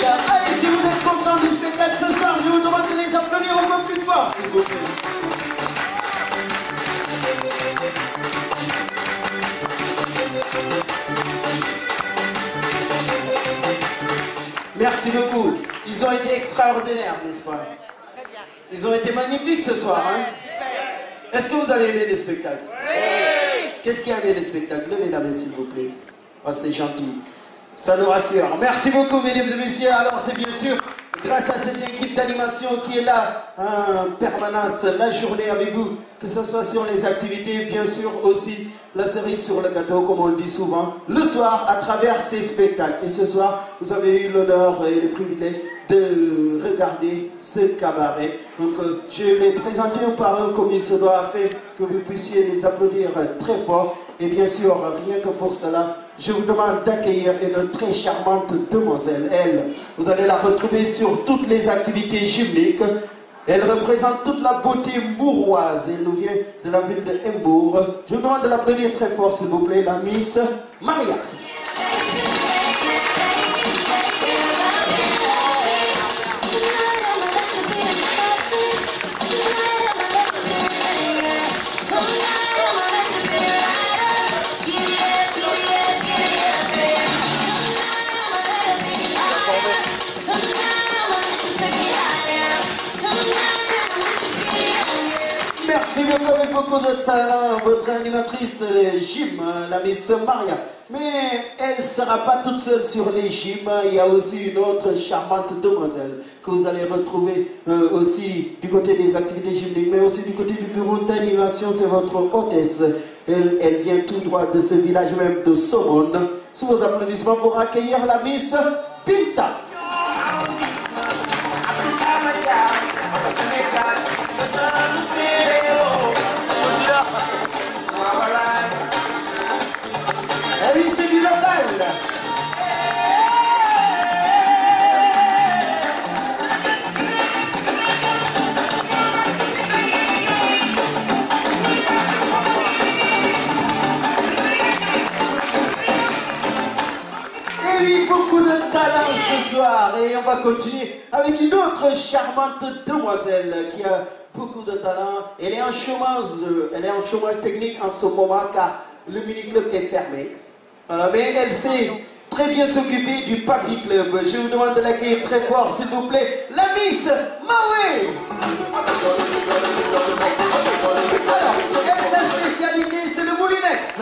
Allez, si vous êtes content du spectacle ce soir, je vous demande de les applaudir un peu plus fort, s'il vous plaît. Merci beaucoup. Ils ont été extraordinaires, n'est-ce pas? Ils ont été magnifiques ce soir. Hein? Est-ce que vous avez aimé les spectacles? Oui. Qu'est-ce qui a aimé les spectacles? Levez la main, s'il vous plaît. Oh, c'est gentil. Ça nous rassure. Merci beaucoup, mesdames et messieurs. Alors, c'est bien sûr grâce à cette équipe d'animation qui est là en permanence la journée avec vous, que ce soit sur les activités, bien sûr aussi la cerise sur le gâteau, comme on le dit souvent, le soir à travers ces spectacles. Et ce soir, vous avez eu l'honneur et le privilège de regarder ce cabaret. Donc, je vais présenter un par un comme il se doit, afin que vous puissiez les applaudir très fort. Et bien sûr, rien que pour cela, je vous demande d'accueillir une très charmante demoiselle. Elle, vous allez la retrouver sur toutes les activités gymniques. Elle représente toute la beauté mouroise. Elle nous vient de la ville de Hambourg. Je vous demande de l'applaudir très fort, s'il vous plaît, la Miss Maria. Merci beaucoup, avec beaucoup de talent, votre animatrice gym, la Miss Maria. Mais elle ne sera pas toute seule sur les gyms. Il y a aussi une autre charmante demoiselle que vous allez retrouver aussi du côté des activités gymniques, mais aussi du côté du bureau d'animation. C'est votre hôtesse. Elle vient tout droit de ce village même de Somone. Sous vos applaudissements pour accueillir la Miss Pinta. Ah oui, c'est du local. Et oui, beaucoup de talent ce soir. Et on va continuer avec une autre charmante demoiselle qui a beaucoup de talent. Elle est en chômage technique en ce moment car le mini-club est fermé. Voilà, mais elle sait très bien s'occuper du Papi Club. Je vous demande de l'accueillir très fort, s'il vous plaît, la Miss Maoué. Alors, elle, sa spécialité, c'est le moulinex.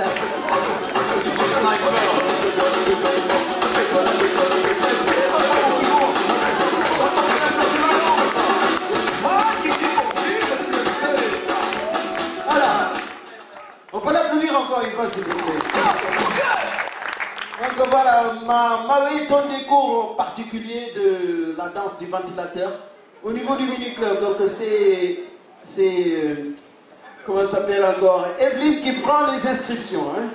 On peut l'applaudir encore une fois, s'il vous plaît. Donc voilà, Maoué donne des cours particuliers de la danse du ventilateur au niveau du mini-club. Donc c'est comment ça s'appelle encore, Evelyne qui prend les inscriptions. Hein.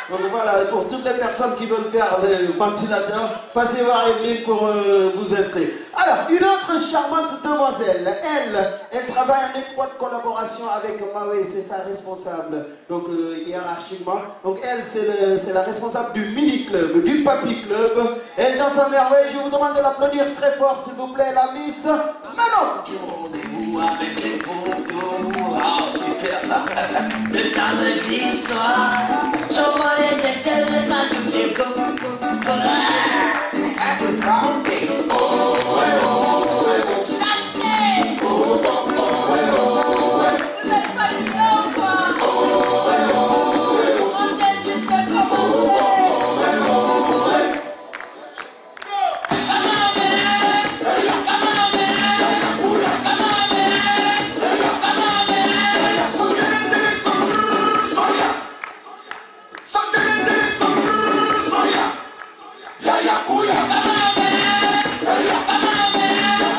Donc voilà, pour toutes les personnes qui veulent faire le ventilateur, passez voir Evelyne pour vous inscrire. Alors, une autre charmante demoiselle, elle travaille en étroite collaboration avec Maoué, c'est sa responsable, donc hiérarchiquement. Donc elle, c'est la responsable du mini-club, du Papi Club. Elle danse à merveille, je vous demande de l'applaudir très fort, s'il vous plaît, la Miss Manon. Le samedi soir, j'envoie les SMS à tous les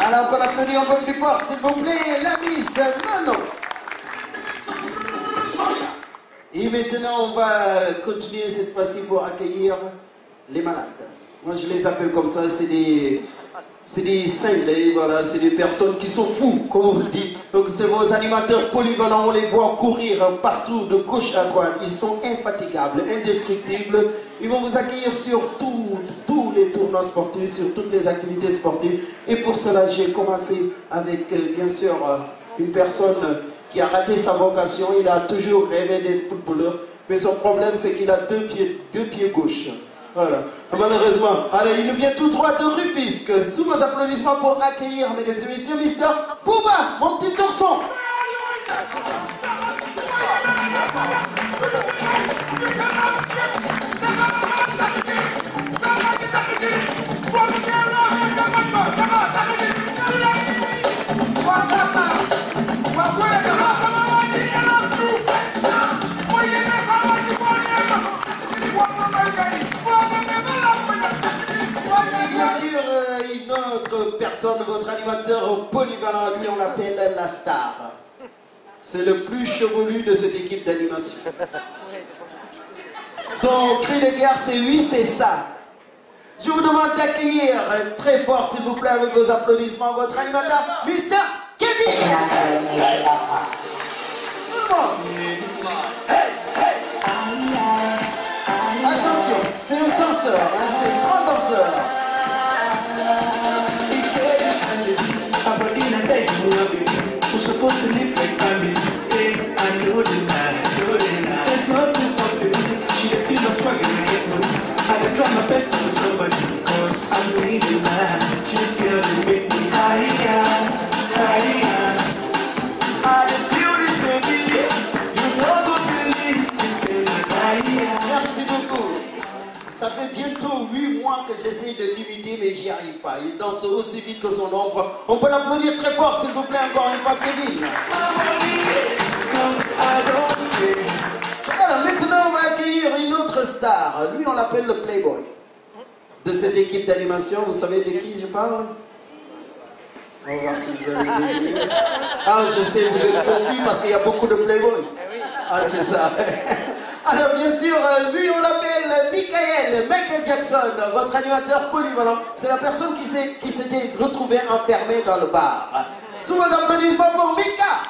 Alors, on peut l'applaudir un peu plus fort, s'il vous plaît, la Miss Manon. Et maintenant, on va continuer cette fois-ci pour accueillir les malades. Moi, je les appelle comme ça, c'est des cinglés, voilà, c'est des personnes qui sont fous, comme on dit. Donc, c'est vos animateurs polyvalents, on les voit courir partout, de gauche à droite. Ils sont infatigables, indestructibles. Ils vont vous accueillir sur tous les tournois sportifs, sur toutes les activités sportives. Et pour cela, j'ai commencé avec, bien sûr, une personne qui a raté sa vocation. Il a toujours rêvé d'être footballeur. Mais son problème, c'est qu'il a deux pieds gauches. Voilà. Malheureusement, allez, il nous vient tout droit de Rufisque. Sous vos applaudissements pour accueillir, mesdames et messieurs, Mister Bouba, mon petit garçon. Une autre personne, votre animateur polyvalent, lui on l'appelle la star. C'est le plus chevelu de cette équipe d'animation. Son cri de guerre, c'est oui, c'est ça. Je vous demande d'accueillir très fort, s'il vous plaît, avec vos applaudissements, votre animateur, Mr. Kevin. Tout le monde. Attention, c'est un danseur, hein, c'est un grand danseur. We're supposed to live like family. Hey, I know the night. There's nothing stopping me. She dey feel no struggle to get money. I dey try my best with somebody, cause I'm really mad. She still dey make me higher, higher. I dey feel this baby. You know go believe this in my higher. Merci beaucoup. Ça fait bientôt 8 mois que j'essaie de l'imiter, mais j'y arrive pas. Il danse aussi vite que son ombre. On peut l'applaudir très fort, s'il vous plaît, encore une fois, Kevin. Voilà, maintenant, on va accueillir une autre star. Lui, on l'appelle le Playboy. De cette équipe d'animation, vous savez de qui je parle? On va voir si vous avez deviné. Ah, je sais, vous êtes confus parce qu'il y a beaucoup de Playboy. Ah, c'est ça. Alors bien sûr, lui on l'appelle Michael Jackson, votre animateur polyvalent. C'est la personne qui s'était retrouvée enfermée dans le bar. Sous vos applaudissements pour Mika.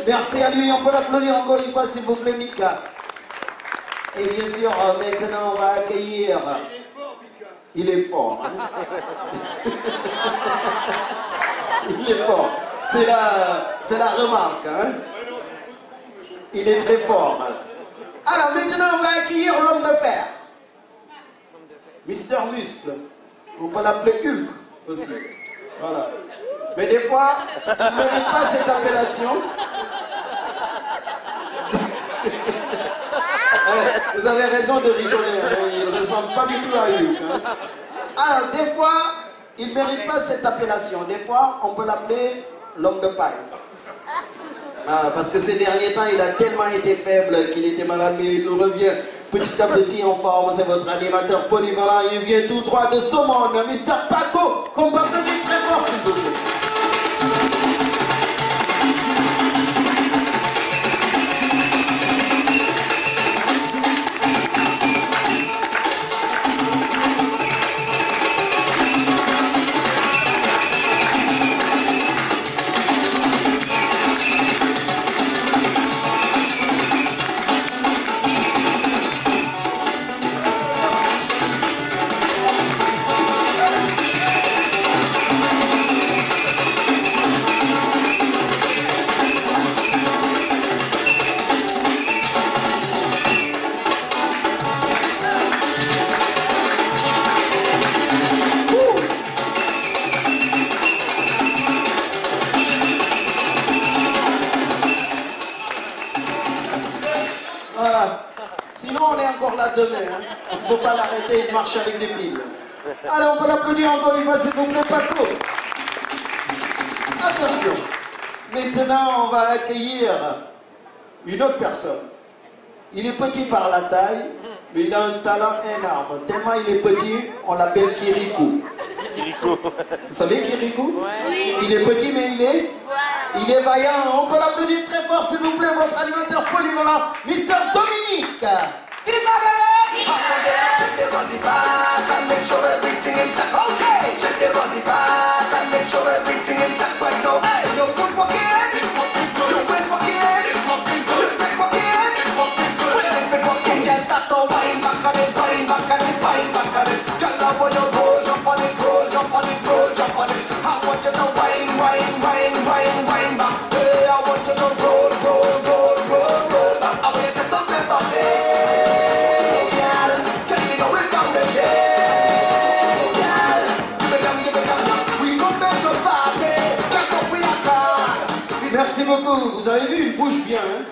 Merci à lui, on peut l'applaudir encore une fois s'il vous plaît, Mika. Et bien sûr, maintenant on va accueillir... Il est fort. Hein. Il est fort. C'est la remarque. Hein. Il est très fort. Alors maintenant on va accueillir l'homme de fer. Mister Muscle. On peut l'appeler Hulk aussi. Voilà. Mais des fois, il ne mérite pas cette appellation. Vous avez raison de rigoler, hein. Il ne ressemble pas du tout à Hulk. Hein. Alors, des fois, il ne mérite pas cette appellation. Des fois, on peut l'appeler l'homme de paille. Ah, parce que ces derniers temps, il a tellement été faible qu'il était malade, mais il nous revient petit à petit en forme. C'est votre animateur polyvalent. Il vient tout droit de Saumon, Mr. Paco, qu'on va donner très fort, s'il vous plaît. demain. Hein. On ne peut pas l'arrêter, il marche avec des piles. Alors, on peut l'applaudir encore une fois, s'il vous plaît, Paco. Attention. Maintenant, on va accueillir une autre personne. Il est petit par la taille, mais il a un talent énorme. Tellement il est petit, on l'appelle Kirikou. Kirikou. Vous savez Kirikou? Oui. Il est petit, mais il est vaillant. On peut l'applaudir très fort, s'il vous plaît, votre animateur polyvalent, Mr. Dominique. Merci beaucoup. Vous avez vu, il bouge bien. Hein?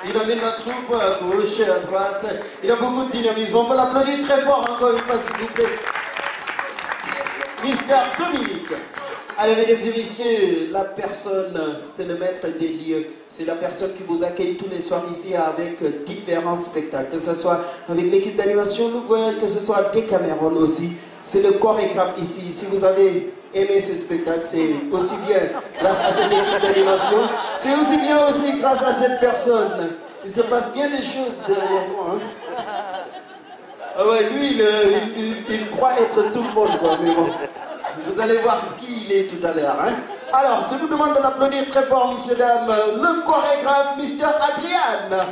Il amène la troupe à gauche et à droite. Il a beaucoup de dynamisme. On peut l'applaudir très fort encore une fois, s'il vous plaît. Mister Dominique. Allez, mesdames et messieurs, la personne, c'est le maître des lieux. C'est la personne qui vous accueille tous les soirs ici avec différents spectacles. Que ce soit avec l'équipe d'animation Louvre, que ce soit des Cameroun aussi. C'est le chorégraphe ici. Si vous avez aimé ce spectacle, c'est aussi bien grâce à cette équipe d'animation. C'est aussi bien aussi grâce à cette personne. Il se passe bien des choses derrière moi. Hein. Ah ouais, lui, il croit être tout le monde, quoi, mais bon. Vous allez voir qui il est tout à l'heure. Hein. Alors, je vous demande de l'applaudir très fort, messieurs, dames, le chorégraphe, Mr. Adrian.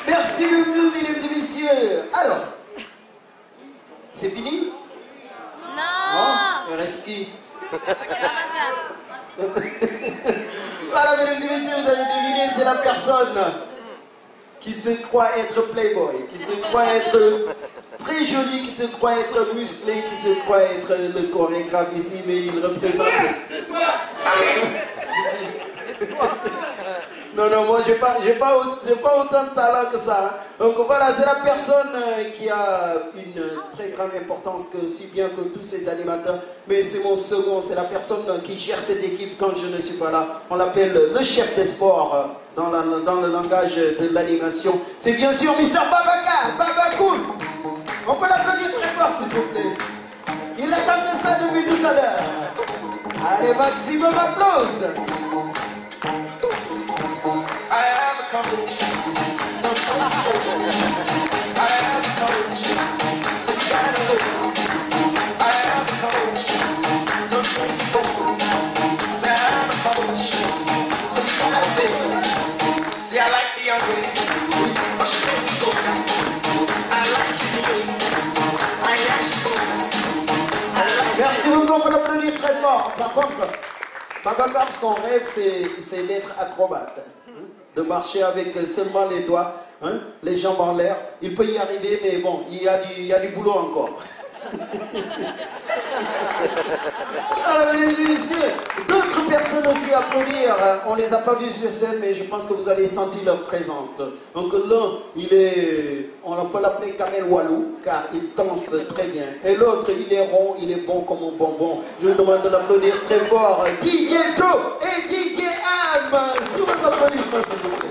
Merci beaucoup, mesdames et messieurs. Alors, c'est fini? Non. Il reste qui? Voilà, mesdames et messieurs, vous avez deviné, c'est la personne qui se croit être playboy, qui se croit être très joli, qui se croit être musclé, qui se croit être le chorégraphe ici, mais il représente... C'est toi. Non, non, moi j'ai pas autant de talent que ça. Donc voilà, c'est la personne qui a une très grande importance, que, aussi bien que tous ces animateurs. Mais c'est mon second, c'est la personne qui gère cette équipe quand je ne suis pas là. On l'appelle le chef des sports dans le langage de l'animation. C'est bien sûr Mr. Babaka, Babakoul. On peut l'applaudir très fort s'il vous plaît. Il attendait ça depuis tout à l'heure. Allez, maximum applause. I have a coach. I have a coach. So you gotta look. I have a coach. Don't you say I have a coach. So you gotta listen. See, I like the young lady. I like you. Merci beaucoup, on peut l'applaudir très fort. Par contre, Babacar, son rêve, c'est d'être acrobate. De marcher avec seulement les doigts, hein, les jambes en l'air. Il peut y arriver, mais bon, il y a du boulot encore. Alors, mesdames et messieurs, d'autres personnes aussi à applaudir. On ne les a pas vus sur scène, mais je pense que vous avez senti leur présence. Donc l'un, on peut l'appeler Kamel Walou, car il danse très bien. Et l'autre, il est rond, il est bon comme un bonbon. Je vous demande de l'applaudir très fort. DJ Joe et DJ Am, sous vos applaudissements, s'il vous plaît.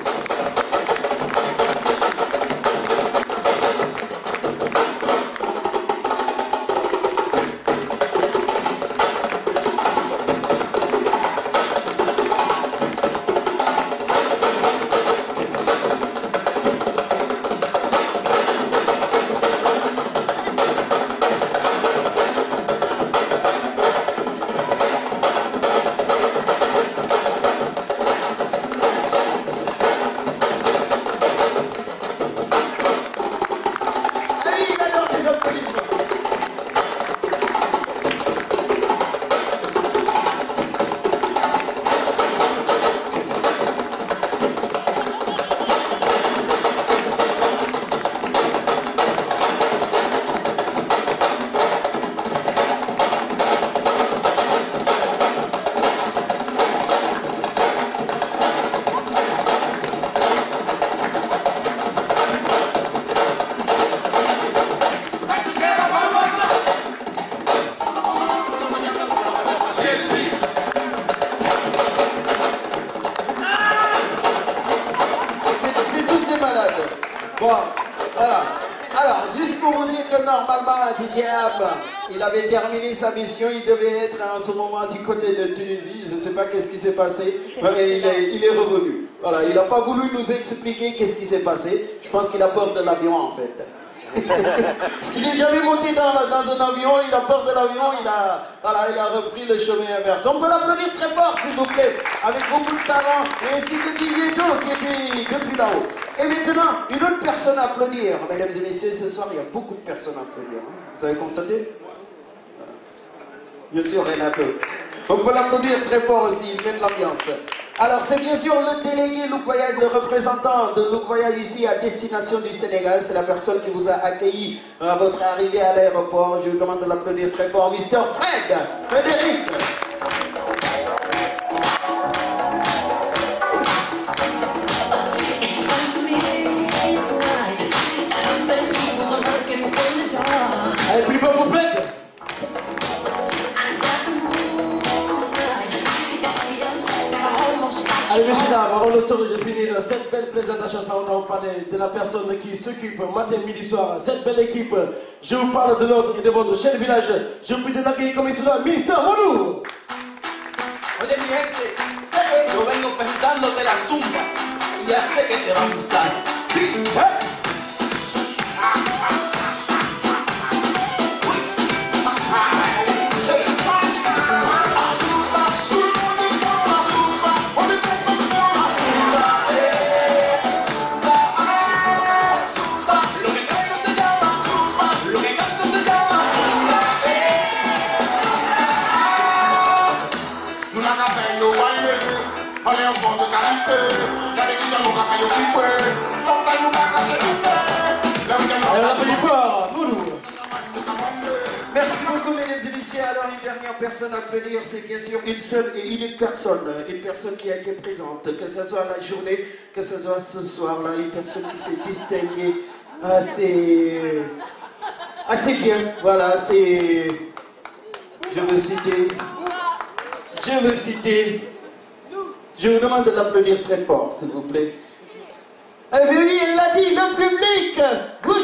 normalement, Didiab, il avait terminé sa mission, il devait être en ce moment du côté de Tunisie. Je ne sais pas qu'est-ce qui s'est passé, mais il est revenu. Voilà, il n'a pas voulu nous expliquer qu'est-ce qui s'est passé. Je pense qu'il a peur de l'avion en fait. Parce qu'il n'est jamais monté dans un avion, il a peur de l'avion, il a repris le chemin inverse. On peut l'applaudir très fort, s'il vous plaît, avec beaucoup de talent, et ainsi que Didier qui était depuis là-haut. Et maintenant, une autre personne à applaudir. Mesdames et messieurs, ce soir, il y a beaucoup de personnes à applaudir. Vous avez constaté? Bien sûr, Renato. On peut l'applaudir très fort aussi, il met de l'ambiance. Alors, c'est bien sûr le délégué Look Voyage, le représentant de Look Voyage ici à destination du Sénégal. C'est la personne qui vous a accueilli à votre arrivée à l'aéroport. Je vous demande de l'applaudir très fort, Mr. Frédéric. Allez, plus fort, vous faites. Allez, messieurs, dames, avant de se finir cette belle présentation, ça on va parler de la personne qui s'occupe matin, midi, soir. Cette belle équipe, je vous parle de notre et de votre cher village. Je vous prie de l'accueillir comme il se doit, ministre Monou. Oye, mi gente, yo vengo pensándote la zumba y ya sé que te va a gustar. Sí. Merci beaucoup, mesdames et messieurs. Alors, une dernière personne à applaudir, c'est bien sûr une seule et unique personne. Une personne qui a été présente, que ce soit la journée, que ce soit ce soir-là. Une personne qui s'est distinguée assez bien. Voilà, c'est... Je veux citer... Je vous demande de l'applaudir très fort, s'il vous plaît. Eh bien oui, il l'a dit, le public. Vous